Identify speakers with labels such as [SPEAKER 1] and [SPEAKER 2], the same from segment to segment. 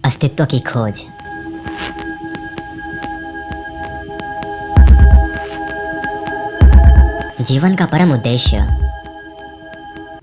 [SPEAKER 1] अस्तित्व की खोज। जीवन का परम उद्देश्य,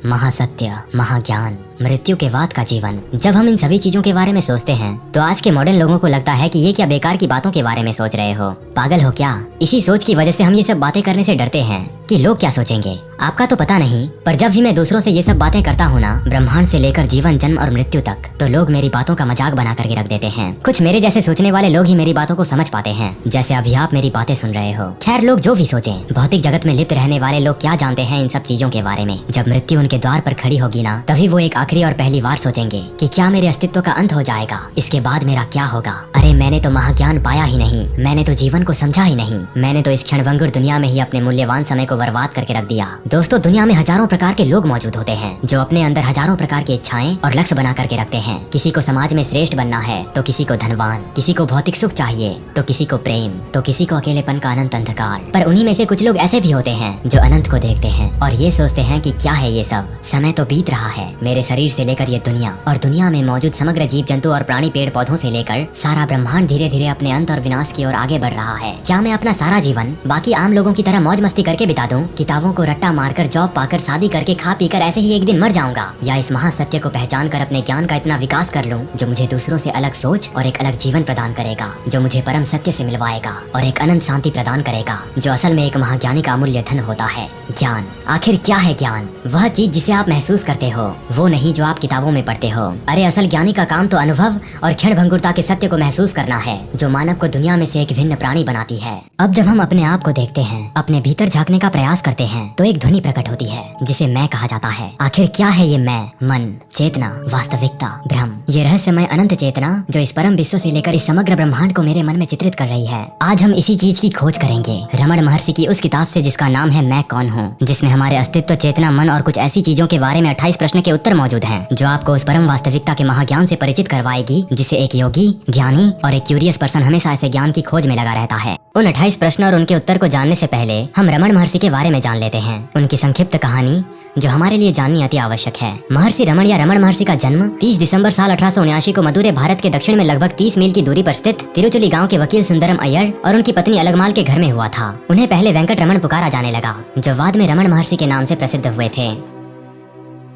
[SPEAKER 1] महासत्य, महाज्ञान, मृत्यु के बाद का जीवन। जब हम इन सभी चीजों के बारे में सोचते हैं तो आज के मॉडर्न लोगों को लगता है कि ये क्या बेकार की बातों के बारे में सोच रहे हो, पागल हो क्या। इसी सोच की वजह से हम ये सब बातें करने से डरते हैं कि लोग क्या सोचेंगे। आपका तो पता नहीं, पर जब भी मैं दूसरों से ये सब बातें करता हूँ ना, ब्रह्मांड से लेकर जीवन, जन्म और मृत्यु तक, तो लोग मेरी बातों का मजाक बना करके रख देते हैं। कुछ मेरे जैसे सोचने वाले लोग ही मेरी बातों को समझ पाते हैं, जैसे अभी आप मेरी बातें सुन रहे हो। खैर, लोग जो भी सोचें, भौतिक जगत में लिप्त रहने वाले लोग क्या जानते हैं इन सब चीजों के बारे में। जब मृत्यु उनके द्वार पर खड़ी होगी ना, तभी वो एक आखिरी और पहली बार सोचेंगे कि क्या मेरे अस्तित्व का अंत हो जाएगा, इसके बाद मेरा क्या होगा। अरे मैंने तो महाज्ञान पाया ही नहीं, मैंने तो जीवन को समझा ही नहीं, मैंने तो इस क्षणभंगुर दुनिया में ही अपने मूल्यवान समय को बर्बाद करके रख दिया। दोस्तों, दुनिया में हजारों प्रकार के लोग मौजूद होते हैं जो अपने अंदर हजारों प्रकार की इच्छाएं और लक्ष्य बना करके रखते हैं। किसी को समाज में श्रेष्ठ बनना है, तो किसी को धनवान, किसी को भौतिक सुख चाहिए, तो किसी को प्रेम, तो किसी को अकेलेपन का अनंत अंधकार। पर उन्हीं में से कुछ लोग ऐसे भी होते हैं जो अनंत को देखते हैं और ये सोचते हैं कि क्या है ये सब, समय तो बीत रहा है, मेरे शरीर से लेकर ये दुनिया और दुनिया में मौजूद समग्र जीव जंतु और प्राणी, पेड़ पौधों से लेकर सारा ब्रह्मांड धीरे धीरे अपने अंत और विनाश की ओर आगे बढ़ रहा है। क्या मैं अपना सारा जीवन बाकी आम लोगों की तरह मौज मस्ती करके बिता दूं, किताबों को रट्टा मारकर, जॉब पाकर, शादी करके, खा पीकर ऐसे ही एक दिन मर जाऊंगा, या इस महासत्य को पहचान कर अपने ज्ञान का इतना विकास कर लूं जो मुझे दूसरों से अलग सोच और एक अलग जीवन प्रदान करेगा, जो मुझे परम सत्य से मिलवाएगा और एक अनंत शांति प्रदान करेगा, जो असल में एक महाज्ञानी का अमूल्य धन होता है। ज्ञान। आखिर क्या है ज्ञान? वह चीज जिसे आप महसूस करते हो, वो नहीं जो आप किताबों में पढ़ते हो। अरे असल ज्ञानी का काम तो अनुभव और क्षण भंगुरता के सत्य को महसूस करना है, जो मानव को दुनिया में से एक भिन्न प्राणी बनाती है। अब जब हम अपने आप को देखते हैं, अपने भीतर झांकने का प्रयास करते हैं, तो एक ध्वनि प्रकट होती है जिसे मैं कहा जाता है। आखिर क्या है ये मैं? मन, चेतना, वास्तविकता, भ्रम, ये रहस्यमय अनंत चेतना जो इस परम विश्व से लेकर इस समग्र ब्रह्मांड को मेरे मन में चित्रित कर रही है। आज हम इसी चीज की खोज करेंगे रमण महर्षि की उस किताब से जिसका नाम है मैं कौन हूँ, जिसमें हमारे अस्तित्व, चेतना, मन और कुछ ऐसी चीजों के बारे में 28 प्रश्न के उत्तर मौजूद हैं, जो आपको उस परम वास्तविकता के महाज्ञान से परिचित करवाएगी, जिसे एक योगी, ज्ञानी और एक क्यूरियस पर्सन हमेशा ऐसे ज्ञान की खोज में लगा रहता है। उन 28 प्रश्न और उनके उत्तर को जानने से पहले हम रमण महर्षि के बारे में जान लेते हैं, उनकी संक्षिप्त कहानी जो हमारे लिए जाननी अति आवश्यक है। महर्षि रमण या रमण महर्षि का जन्म 30 दिसंबर साल 1879 को मदुरै, भारत के दक्षिण में लगभग 30 मील की दूरी पर स्थित तिरुचुली गांव के वकील सुंदरम अय्यर और उनकी पत्नी अलगमाल के घर में हुआ था। उन्हें पहले वेंकट रमण पुकारा जाने लगा, जो बाद में रमण महर्षि के नाम से प्रसिद्ध हुए थे।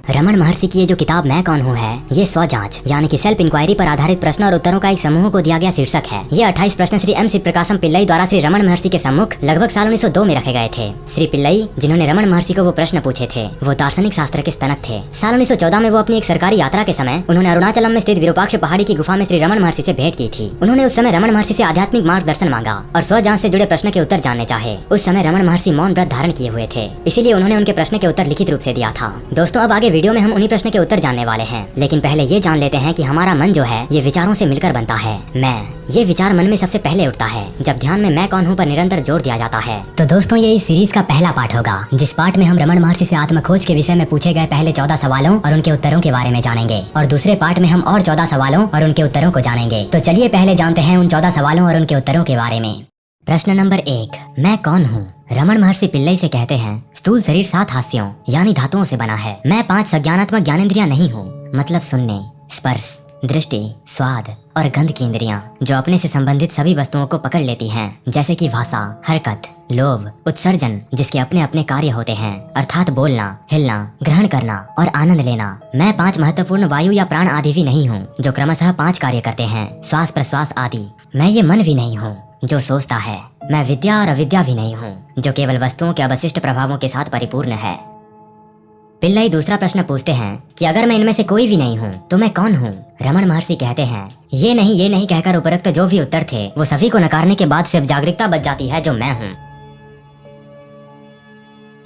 [SPEAKER 1] रमण महर्षि की ये जो किताब मैं कौन हूँ है, ये स्व जांच यानी कि सेल्फ इंक्वायरी पर आधारित प्रश्न और उत्तरों का एक समूह को दिया गया शीर्षक है। ये 28 प्रश्न श्री एम प्रकाशम पिल्लई द्वारा श्री रमण महर्षि के सम्मुख लगभग साल 1902 में रखे गए थे। श्री पिल्लई, जिन्होंने रमण महर्षि को वो प्रश्न पूछे थे, वो दार्शनिक शास्त्र के स्तनक थे। साल 1914 में वो अपनी एक सरकारी यात्रा के समय उन्होंने अरुणाचलम में स्थित विरूपाक्ष पहाड़ी की गुफा में श्री रमण महर्षि से भेंट की थी। उन्होंने उस समय रमण महर्षि से आध्यात्मिक मार्गदर्शन मांगा और स्व जांच से जुड़े प्रश्न के उत्तर जानने चाहे। उस समय रमण महर्षि मौन व्रत धारण किए हुए थे, इसीलिए उन्होंने उनके प्रश्न के उत्तर लिखित रूप से दिया था। दोस्तों, अब आगे वीडियो में हम उन्हीं प्रश्न के उत्तर जानने वाले हैं, लेकिन पहले ये जान लेते हैं कि हमारा मन जो है ये विचारों से मिलकर बनता है। ये विचार मन में सबसे पहले उठता है जब ध्यान में मैं कौन हूँ पर निरंतर जोर दिया जाता है। तो दोस्तों, ये इस सीरीज का पहला पार्ट होगा, जिस पार्ट में हम रमण महर्षि से आत्मखोज के विषय में पूछे गए पहले 14 सवालों और उनके उत्तरों के बारे में जानेंगे, और दूसरे पार्ट में हम और 14 सवालों और उनके उत्तरों को जानेंगे। तो चलिए पहले जानते हैं उन 14 सवालों और उनके उत्तरों के बारे में। प्रश्न नंबर 1, मैं कौन हूँ? रमण महर्षि पिल्लई से कहते हैं, स्थूल शरीर 7 हास्यों यानी धातुओं से बना है। मैं 5 संज्ञानात्मक ज्ञानेंद्रियां नहीं हूँ, मतलब सुनने, स्पर्श, दृष्टि, स्वाद और गंध की इंद्रियां, जो अपने से संबंधित सभी वस्तुओं को पकड़ लेती हैं, जैसे कि भाषा, हरकत, लोभ, उत्सर्जन, जिसके अपने अपने कार्य होते हैं, अर्थात बोलना, हिलना, ग्रहण करना और आनंद लेना। मैं 5 महत्वपूर्ण वायु या प्राण आदि भी नहीं हूँ, जो क्रमशः 5 कार्य करते हैं, श्वास प्रश्वास आदि। मैं ये मन भी नहीं हूँ जो सोचता है। मैं विद्या और अविद्या भी नहीं हूँ, जो केवल वस्तुओं के अवशिष्ट प्रभावों के साथ परिपूर्ण है। पिल्लई दूसरा प्रश्न पूछते हैं कि अगर मैं इनमें से कोई भी नहीं हूँ तो मैं कौन हूँ? रमण महर्षि कहते हैं, ये नहीं कहकर उपरोक्त जो भी उत्तर थे वो सभी को नकारने के बाद सिर्फ जागरूकता बच जाती है, जो मैं हूँ।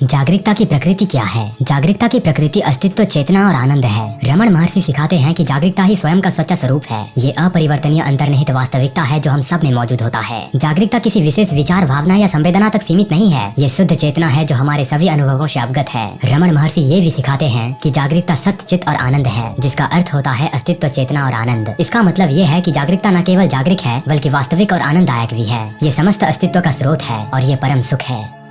[SPEAKER 1] जागरूकता की प्रकृति क्या है? जागरूकता की प्रकृति अस्तित्व, चेतना और आनंद है। रमण महर्षि सिखाते हैं कि जागरूकता ही स्वयं का सच्चा स्वरूप है। ये अपरिवर्तनीय अंतर्निहित वास्तविकता है जो हम सब में मौजूद होता है। जागरूकता किसी विशेष विचार, भावना या संवेदना तक सीमित नहीं है। ये शुद्ध चेतना है जो हमारे सभी अनुभवों से अवगत है। रमण महर्षि ये भी सिखाते हैं कि जागरूकता सत्य, चित्त और आनंद है, जिसका अर्थ होता है अस्तित्व, चेतना और आनंद। इसका मतलब ये है कि जागरूकता न केवल जागरूक है बल्कि वास्तविक और आनंददायक भी है। ये समस्त अस्तित्व का स्रोत है और ये परम सुख है।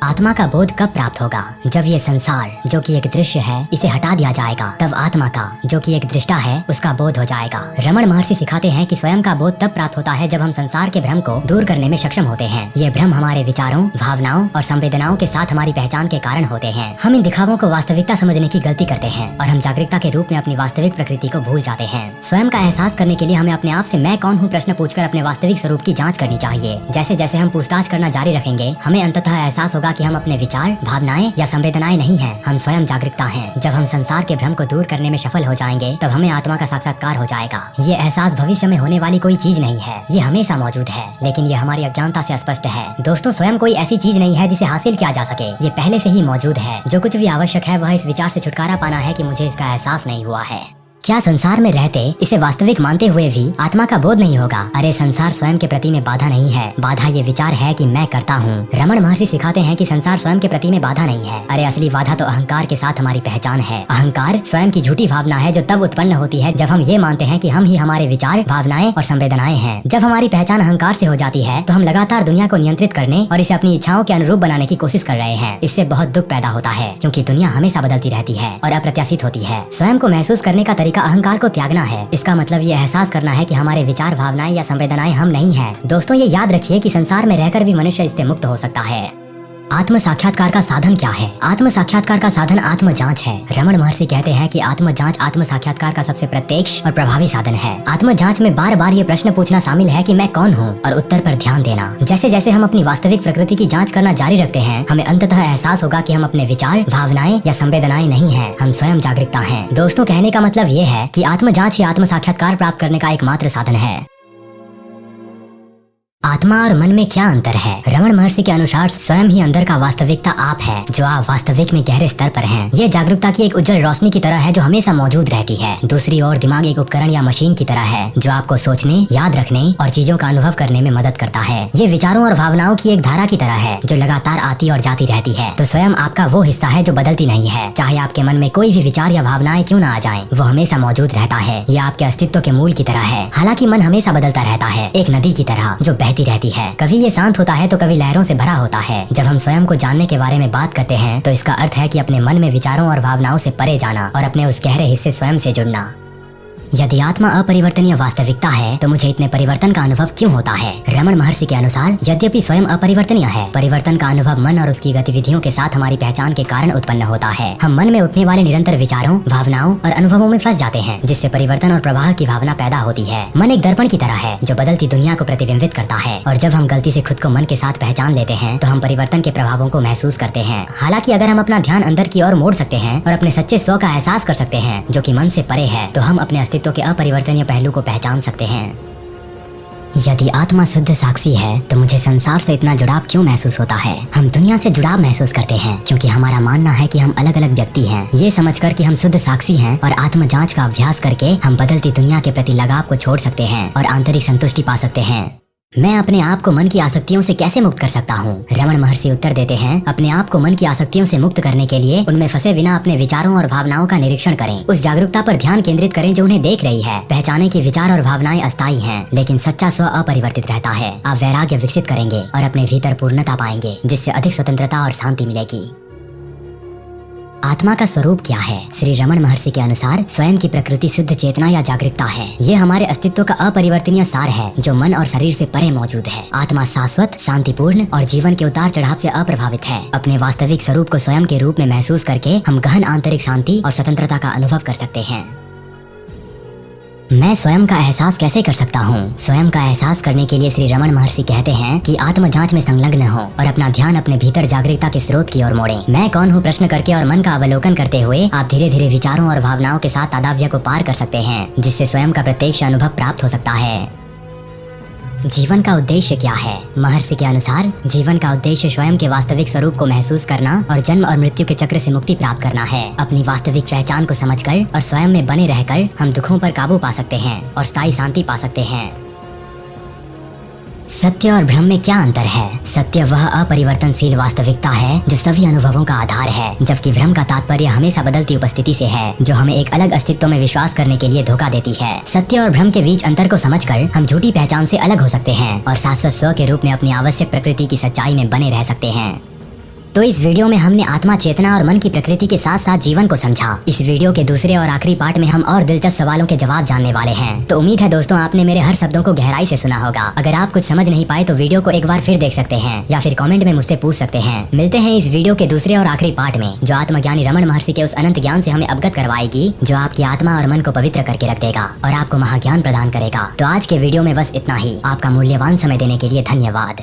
[SPEAKER 1] आत्मा का बोध कब प्राप्त होगा? जब ये संसार जो कि एक दृश्य है इसे हटा दिया जाएगा, तब आत्मा का जो कि एक दृष्टा है उसका बोध हो जाएगा। रमण महर्षि सिखाते हैं कि स्वयं का बोध तब प्राप्त होता है जब हम संसार के भ्रम को दूर करने में सक्षम होते हैं। ये भ्रम हमारे विचारों, भावनाओं और संवेदनाओं के साथ हमारी पहचान के कारण होते हैं। हम इन दिखावों को वास्तविकता समझने की गलती करते हैं और हम जागरूकता के रूप में अपनी वास्तविक प्रकृति को भूल जाते हैं। स्वयं का एहसास करने के लिए हमें अपने आप से मैं कौन हूँ प्रश्न पूछकर अपने वास्तविक स्वरूप की जाँच करनी चाहिए। जैसे जैसे हम पूछताछ करना जारी रखेंगे हमें अंततः एहसास होगा कि हम अपने विचार, भावनाएं या संवेदनाएं नहीं हैं, हम स्वयं जागरूकता हैं। जब हम संसार के भ्रम को दूर करने में सफल हो जाएंगे तब हमें आत्मा का साक्षात्कार हो जाएगा। ये एहसास भविष्य में होने वाली कोई चीज नहीं है, ये हमेशा मौजूद है, लेकिन ये हमारी अज्ञानता से अस्पष्ट है। दोस्तों, स्वयं कोई ऐसी चीज नहीं है जिसे हासिल किया जा सके, ये पहले से ही मौजूद है। जो कुछ भी आवश्यक है वह इस विचार से छुटकारा पाना है कि मुझे इसका एहसास नहीं हुआ है। क्या संसार में रहते इसे वास्तविक मानते हुए भी आत्मा का बोध नहीं होगा? अरे संसार स्वयं के प्रति में बाधा नहीं है, बाधा ये विचार है कि मैं करता हूँ। रमण महर्षि सिखाते हैं कि संसार स्वयं के प्रति में बाधा नहीं है। अरे असली बाधा तो अहंकार के साथ हमारी पहचान है। अहंकार स्वयं की झूठी भावना है जो तब उत्पन्न होती है जब हम ये मानते हैं कि हम ही हमारे विचार, भावनाएं और संवेदनाएं हैं। जब हमारी पहचान अहंकार से हो जाती है तो हम लगातार दुनिया को नियंत्रित करने और इसे अपनी इच्छाओं के अनुरूप बनाने की कोशिश कर रहे हैं। इससे बहुत दुख पैदा होता है क्योंकि दुनिया हमेशा बदलती रहती है और अप्रत्याशित होती है। स्वयं को महसूस करने का तरीका अहंकार को त्यागना है। इसका मतलब ये एहसास करना है कि हमारे विचार, भावनाएं या संवेदनाएं हम नहीं हैं। दोस्तों, ये याद रखिए कि संसार में रहकर भी मनुष्य इससे मुक्त हो सकता है। आत्म साक्षात्कार का साधन क्या है? आत्म साक्षात्कार का साधन आत्म जांच है। रमण महर्षि कहते हैं कि आत्म जांच आत्म साक्षात्कार का सबसे प्रत्यक्ष और प्रभावी साधन है। आत्म जांच में बार बार ये प्रश्न पूछना शामिल है कि मैं कौन हूँ और उत्तर पर ध्यान देना। जैसे जैसे हम अपनी वास्तविक प्रकृति की जांच करना जारी रखते हैं हमें अंततः एहसास होगा कि हम अपने विचार, भावनाएं या संवेदनाएं नहीं हैं, हम स्वयं जागरूकता हैं। दोस्तों, कहने का मतलब ये है कि आत्म जांच ही आत्म साक्षात्कार प्राप्त करने का एकमात्र साधन है। आत्मा और मन में क्या अंतर है? रमण महर्षि के अनुसार स्वयं ही अंदर का वास्तविकता आप है, जो आप वास्तविक में गहरे स्तर पर हैं। ये जागरूकता की एक उज्जवल रोशनी की तरह है जो हमेशा मौजूद रहती है। दूसरी ओर दिमाग एक उपकरण या मशीन की तरह है जो आपको सोचने, याद रखने और चीजों का अनुभव करने में मदद करता है। ये विचारों और भावनाओं की एक धारा की तरह है जो लगातार आती और जाती रहती है। तो स्वयं आपका वो हिस्सा है जो बदलती नहीं है। चाहे आपके मन में कोई भी विचार या भावनाएं क्यों न आ जाएं, वो हमेशा मौजूद रहता है। ये आपके अस्तित्व के मूल की तरह है। हालांकि मन हमेशा बदलता रहता है, एक नदी की तरह जो बहती रहती है। कभी ये शांत होता है तो कभी लहरों से भरा होता है। जब हम स्वयं को जानने के बारे में बात करते हैं तो इसका अर्थ है कि अपने मन में विचारों और भावनाओं से परे जाना और अपने उस गहरे हिस्से स्वयं से जुड़ना। यदि आत्मा अपरिवर्तनीय वास्तविकता है तो मुझे इतने परिवर्तन का अनुभव क्यों होता है? रमण महर्षि के अनुसार यद्यपि स्वयं अपरिवर्तनीय है, परिवर्तन का अनुभव मन और उसकी गतिविधियों के साथ हमारी पहचान के कारण उत्पन्न होता है। हम मन में उठने वाले निरंतर विचारों, भावनाओं और अनुभवों में फंस जाते हैं जिससे परिवर्तन और प्रवाह की भावना पैदा होती है। मन एक दर्पण की तरह है जो बदलती दुनिया को प्रतिबिंबित करता है और जब हम गलती से खुद को मन के साथ पहचान लेते हैं तो हम परिवर्तन के प्रभावों को महसूस करते हैं। हालांकि अगर हम अपना ध्यान अंदर की ओर मोड़ सकते हैं और अपने सच्चे स्व का एहसास कर सकते हैं जो कि मन से परे है, तो हम अपने अस्तित्व के अपरिवर्तनीय पहलू को पहचान सकते हैं। यदि आत्मा शुद्ध साक्षी है तो मुझे संसार से इतना जुड़ाव क्यों महसूस होता है? हम दुनिया से जुड़ाव महसूस करते हैं क्योंकि हमारा मानना है कि हम अलग अलग व्यक्ति हैं। ये समझकर कि हम शुद्ध साक्षी हैं और आत्म जांच का अभ्यास करके हम बदलती दुनिया के प्रति लगाव को छोड़ सकते हैं और आंतरिक संतुष्टि पा सकते हैं। मैं अपने आप को मन की आसक्तियों से कैसे मुक्त कर सकता हूँ? रमण महर्षि उत्तर देते हैं, अपने आप को मन की आसक्तियों से मुक्त करने के लिए उनमें फंसे बिना अपने विचारों और भावनाओं का निरीक्षण करें। उस जागरूकता पर ध्यान केंद्रित करें जो उन्हें देख रही है। पहचाने कि विचार और भावनाएं अस्थायी हैं, लेकिन सच्चा स्व अपरिवर्तित रहता है। आप वैराग्य विकसित करेंगे और अपने भीतर पूर्णता पाएंगे जिससे अधिक स्वतंत्रता और शांति मिलेगी। आत्मा का स्वरूप क्या है? श्री रमण महर्षि के अनुसार स्वयं की प्रकृति शुद्ध चेतना या जागरूकता है। ये हमारे अस्तित्व का अपरिवर्तनीय सार है जो मन और शरीर से परे मौजूद है। आत्मा शाश्वत, शांतिपूर्ण और जीवन के उतार चढ़ाव से अप्रभावित है। अपने वास्तविक स्वरूप को स्वयं के रूप में महसूस करके हम गहन आंतरिक शांति और स्वतंत्रता का अनुभव कर सकते हैं। मैं स्वयं का एहसास कैसे कर सकता हूँ? स्वयं का एहसास करने के लिए श्री रमण महर्षि कहते हैं कि आत्म जांच में संलग्न हो और अपना ध्यान अपने भीतर जागरूकता के स्रोत की ओर मोड़ें। मैं कौन हूँ प्रश्न करके और मन का अवलोकन करते हुए आप धीरे धीरे विचारों और भावनाओं के साथ तादात्म्य को पार कर सकते हैं जिससे स्वयं का प्रत्यक्ष अनुभव प्राप्त हो सकता है। जीवन का उद्देश्य क्या है? महर्षि के अनुसार जीवन का उद्देश्य स्वयं के वास्तविक स्वरूप को महसूस करना और जन्म और मृत्यु के चक्र से मुक्ति प्राप्त करना है। अपनी वास्तविक पहचान को समझकर और स्वयं में बने रहकर हम दुखों पर काबू पा सकते हैं और स्थायी शांति पा सकते हैं। सत्य और भ्रम में क्या अंतर है? सत्य वह अपरिवर्तनशील वास्तविकता है जो सभी अनुभवों का आधार है, जबकि भ्रम का तात्पर्य हमेशा बदलती उपस्थिति से है जो हमें एक अलग अस्तित्व में विश्वास करने के लिए धोखा देती है। सत्य और भ्रम के बीच अंतर को समझकर हम झूठी पहचान से अलग हो सकते हैं और शाश्वत स्व के रूप में अपनी आवश्यक प्रकृति की सच्चाई में बने रह सकते हैं। तो इस वीडियो में हमने आत्मा, चेतना और मन की प्रकृति के साथ साथ जीवन को समझा। इस वीडियो के दूसरे और आखिरी पार्ट में हम और दिलचस्प सवालों के जवाब जानने वाले हैं। तो उम्मीद है दोस्तों आपने मेरे हर शब्दों को गहराई से सुना होगा। अगर आप कुछ समझ नहीं पाए तो वीडियो को एक बार फिर देख सकते हैं या फिर कमेंट में मुझसे पूछ सकते हैं। मिलते हैं इस वीडियो के दूसरे और आखिरी पार्ट में, जो आत्मज्ञानी रमन महर्षि के उस अनंत ज्ञान से हमें अवगत करवाएगी, जो आपकी आत्मा और मन को पवित्र करके रख देगा और आपको महाज्ञान प्रदान करेगा। तो आज के वीडियो में बस इतना ही। आपका मूल्यवान समय देने के लिए धन्यवाद।